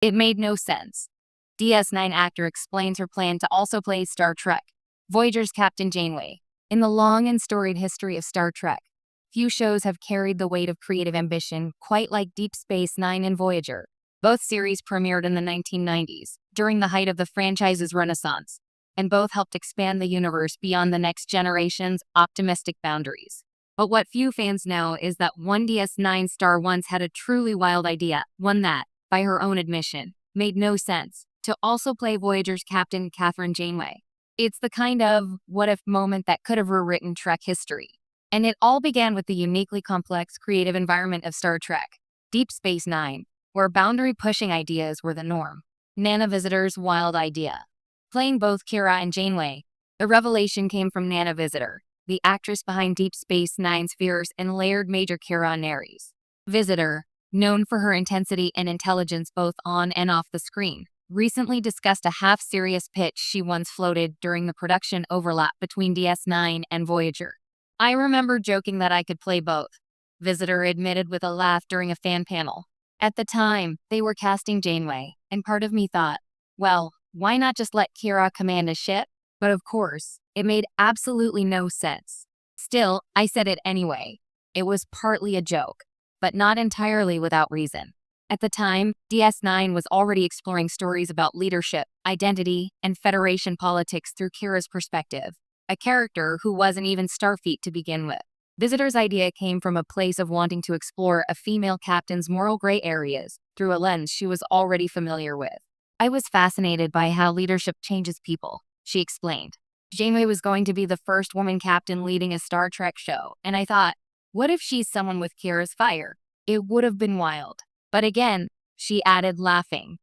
It made no sense. DS9 actor explains her plan to also play Star Trek, Voyager's Captain Janeway. In the long and storied history of Star Trek, few shows have carried the weight of creative ambition quite like Deep Space Nine and Voyager. Both series premiered in the 1990s, during the height of the franchise's renaissance, and both helped expand the universe beyond the next generation's optimistic boundaries. But what few fans know is that one DS9 star once had a truly wild idea, one that, by her own admission, made no sense, to also play Voyager's Captain Catherine Janeway. It's the kind of what-if moment that could have rewritten Trek history. And it all began with the uniquely complex creative environment of Star Trek, Deep Space Nine, where boundary-pushing ideas were the norm. Nana Visitor's wild idea. Playing both Kira and Janeway, the revelation came from Nana Visitor, the actress behind Deep Space Nine's fierce and layered Major Kira Nerys. Visitor, known for her intensity and intelligence both on and off the screen, recently discussed a half-serious pitch she once floated during the production overlap between DS9 and Voyager. "I remember joking that I could play both," Visitor admitted with a laugh during a fan panel. "At the time, they were casting Janeway, and part of me thought, well, why not just let Kira command a ship? But of course, it made absolutely no sense. Still, I said it anyway. It was partly a joke, but not entirely without reason. At the time, DS9 was already exploring stories about leadership, identity, and Federation politics through Kira's perspective, a character who wasn't even Starfleet to begin with. Visitor's idea came from a place of wanting to explore a female captain's moral gray areas through a lens she was already familiar with. "I was fascinated by how leadership changes people," she explained. "Janeway was going to be the first woman captain leading a Star Trek show, and I thought, what if she's someone with Kira's fire? It would have been wild. But again," she added, laughing,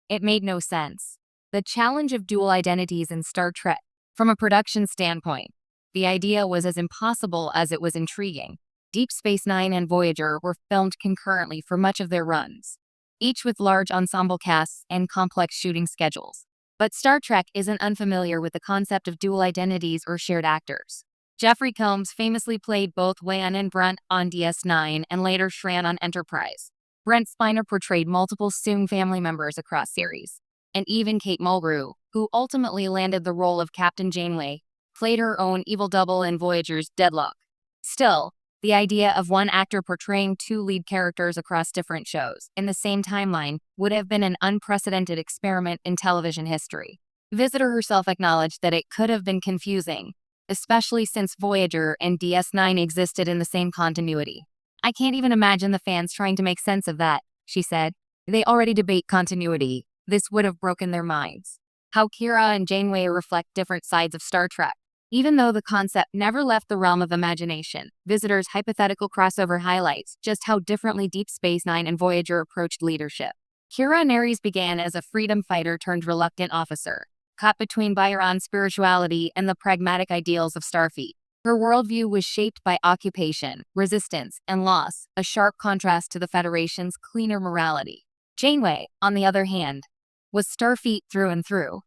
"it made no sense. The challenge of dual identities in Star Trek. From a production standpoint, the idea was as impossible as it was intriguing. Deep Space Nine and Voyager were filmed concurrently for much of their runs, each with large ensemble casts and complex shooting schedules. But Star Trek isn't unfamiliar with the concept of dual identities or shared actors. Jeffrey Combs famously played both Whan and Brent on DS9 and later Shran on Enterprise. Brent Spiner portrayed multiple Soong family members across series. And even Kate Mulgrew, who ultimately landed the role of Captain Janeway, played her own evil double in Voyager's Deadlock. Still, the idea of one actor portraying two lead characters across different shows in the same timeline would have been an unprecedented experiment in television history. Visitor herself acknowledged that it could have been confusing, especially since Voyager and DS9 existed in the same continuity. "I can't even imagine the fans trying to make sense of that," she said. "They already debate continuity. This would have broken their minds." How Kira and Janeway reflect different sides of Star Trek. Even though the concept never left the realm of imagination, Visitor's hypothetical crossover highlights just how differently Deep Space Nine and Voyager approached leadership. Kira Nerys began as a freedom fighter turned reluctant officer, caught between Byron's spirituality and the pragmatic ideals of Starfleet. Her worldview was shaped by occupation, resistance, and loss, a sharp contrast to the Federation's cleaner morality. Janeway, on the other hand, was Starfleet through and through,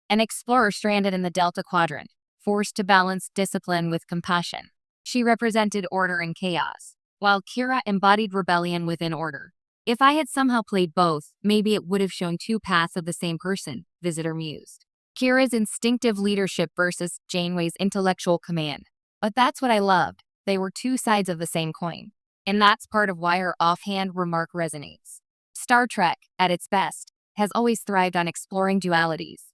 an explorer stranded in the Delta Quadrant, forced to balance discipline with compassion. She represented order and chaos, while Kira embodied rebellion within order. "If I had somehow played both, maybe it would have shown two paths of the same person," Visitor mused. Kira's instinctive leadership versus Janeway's intellectual command. But that's what I loved. They were two sides of the same coin. And that's part of why her offhand remark resonates. Star Trek, at its best, has always thrived on exploring dualities.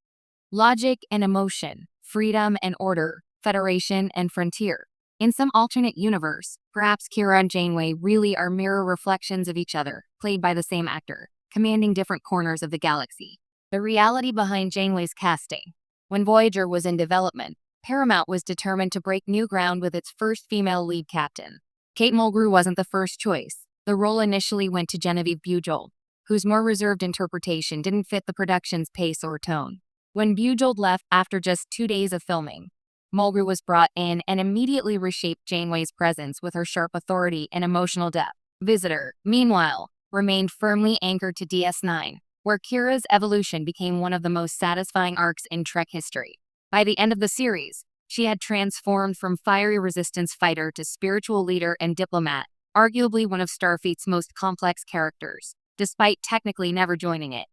Logic and emotion, freedom and order, Federation and frontier. In some alternate universe, perhaps Kira and Janeway really are mirror reflections of each other, played by the same actor, commanding different corners of the galaxy. The reality behind Janeway's casting. When Voyager was in development, Paramount was determined to break new ground with its first female lead captain. Kate Mulgrew wasn't the first choice. The role initially went to Genevieve Bujold, whose more reserved interpretation didn't fit the production's pace or tone. When Bujold left after just 2 days of filming, Mulgrew was brought in and immediately reshaped Janeway's presence with her sharp authority and emotional depth. Visitor, meanwhile, remained firmly anchored to DS9, where Kira's evolution became one of the most satisfying arcs in Trek history. By the end of the series, she had transformed from fiery resistance fighter to spiritual leader and diplomat, arguably one of Starfleet's most complex characters. despite technically never joining it.